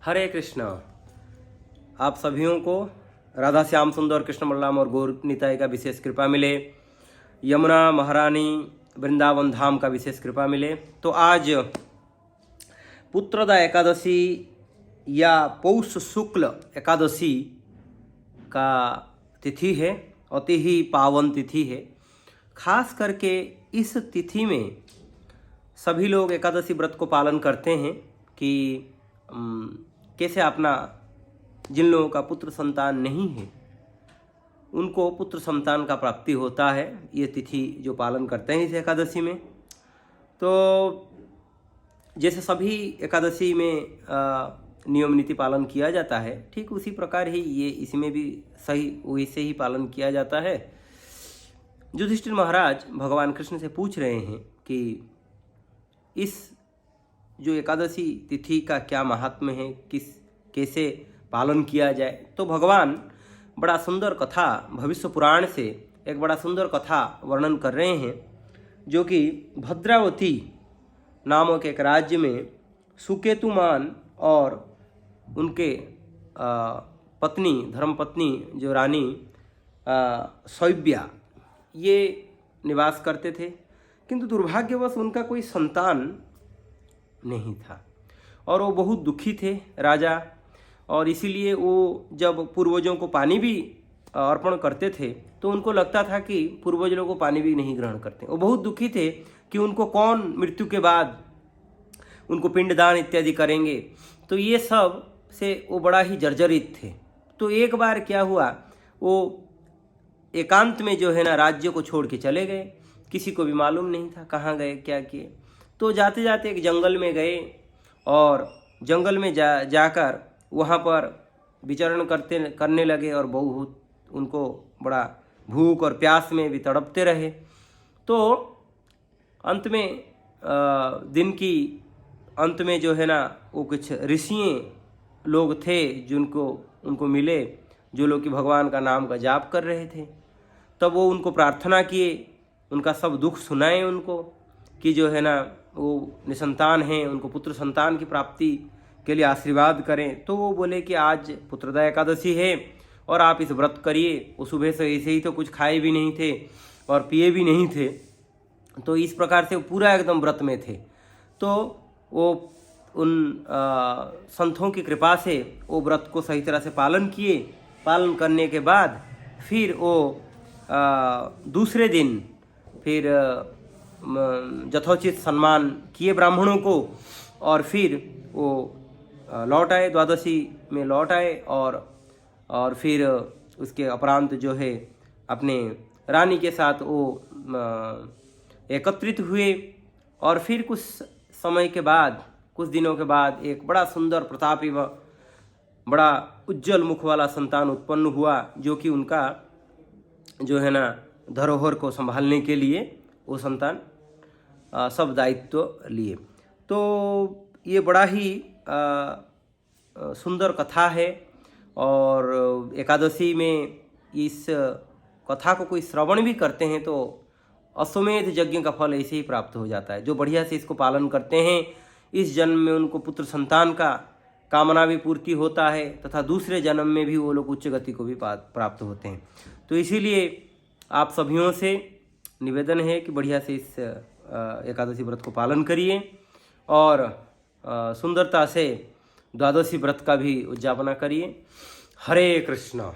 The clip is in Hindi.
हरे कृष्ण। आप सभियों को राधा श्याम सुंदर कृष्ण बलराम और गौर निताई का विशेष कृपा मिले, यमुना महारानी वृंदावन धाम का विशेष कृपा मिले। तो आज पुत्रदा एकादशी या पौष शुक्ल एकादशी का तिथि है, अति ही पावन तिथि है। खास करके इस तिथि में सभी लोग एकादशी व्रत को पालन करते हैं कि कैसे अपना, जिन लोगों का पुत्र संतान नहीं है उनको पुत्र संतान का प्राप्ति होता है। ये तिथि जो पालन करते हैं इस एकादशी में, तो जैसे सभी एकादशी में नियम नीति पालन किया जाता है, ठीक उसी प्रकार ही ये इसमें भी सही वैसे ही पालन किया जाता है। युधिष्ठिर महाराज भगवान कृष्ण से पूछ रहे हैं कि इस जो एकादशी तिथि का क्या महात्म्य है, कैसे पालन किया जाए। तो भगवान बड़ा सुंदर कथा भविष्य पुराण से एक बड़ा सुंदर कथा वर्णन कर रहे हैं, जो कि भद्रावती नामक एक राज्य में सुकेतुमान और उनके पत्नी, धर्मपत्नी जो रानी शैव्या, ये निवास करते थे। किंतु दुर्भाग्यवश उनका कोई संतान नहीं था और वो बहुत दुखी थे राजा, और इसीलिए वो जब पूर्वजों को पानी भी अर्पण करते थे तो उनको लगता था कि पूर्वज लोगों को पानी भी नहीं ग्रहण करते। वो बहुत दुखी थे कि उनको कौन मृत्यु के बाद उनको पिंडदान इत्यादि करेंगे। तो ये सब से वो बड़ा ही जर्जरित थे। तो एक बार क्या हुआ, वो एकांत में जो है ना राज्य को छोड़ के चले गए। किसी को भी मालूम नहीं था कहाँ गए, क्या किए। तो जाते जाते एक जंगल में गए और जंगल में जाकर वहाँ पर विचरण करने लगे और बहुत उनको बड़ा भूख और प्यास में भी तड़पते रहे। तो अंत में दिन की अंत में जो है ना, वो कुछ ऋषि लोग थे जिनको उनको मिले, जो लोग कि भगवान का नाम का जाप कर रहे थे। तब वो उनको प्रार्थना किए, उनका सब दुख सुनाए उनको कि जो है ना वो निसंतान हैं, उनको पुत्र संतान की प्राप्ति के लिए आशीर्वाद करें। तो वो बोले कि आज पुत्रदा एकादशी है और आप इस व्रत करिए। वो सुबह से ऐसे ही तो कुछ खाए भी नहीं थे और पिए भी नहीं थे, तो इस प्रकार से वो पूरा एकदम व्रत में थे। तो वो उन संतों की कृपा से वो व्रत को सही तरह से पालन किए। पालन करने के बाद फिर वो दूसरे दिन फिर यथोचित सम्मान किए ब्राह्मणों को, और फिर वो लौट आए, द्वादशी में लौट आए और फिर उसके उपरांत जो है अपने रानी के साथ वो एकत्रित हुए। और फिर कुछ समय के बाद, कुछ दिनों के बाद एक बड़ा सुंदर प्रतापी व बड़ा उज्जवल मुख वाला संतान उत्पन्न हुआ, जो कि उनका जो है ना धरोहर को संभालने के लिए वो संतान सब दायित्व लिए। तो ये बड़ा ही सुंदर कथा है। और एकादशी में इस कथा को कोई श्रवण भी करते हैं तो अश्वमेध यज्ञ का फल ऐसे ही प्राप्त हो जाता है। जो बढ़िया से इसको पालन करते हैं, इस जन्म में उनको पुत्र संतान का कामना भी पूर्ति होता है तथा दूसरे जन्म में भी वो लोग उच्च गति को भी प्राप्त होते हैं। तो इसीलिए आप सभियों से निवेदन है कि बढ़िया से इस एकादशी व्रत को पालन करिए और सुंदरता से द्वादशी व्रत का भी उद्यापना करिए। हरे कृष्ण।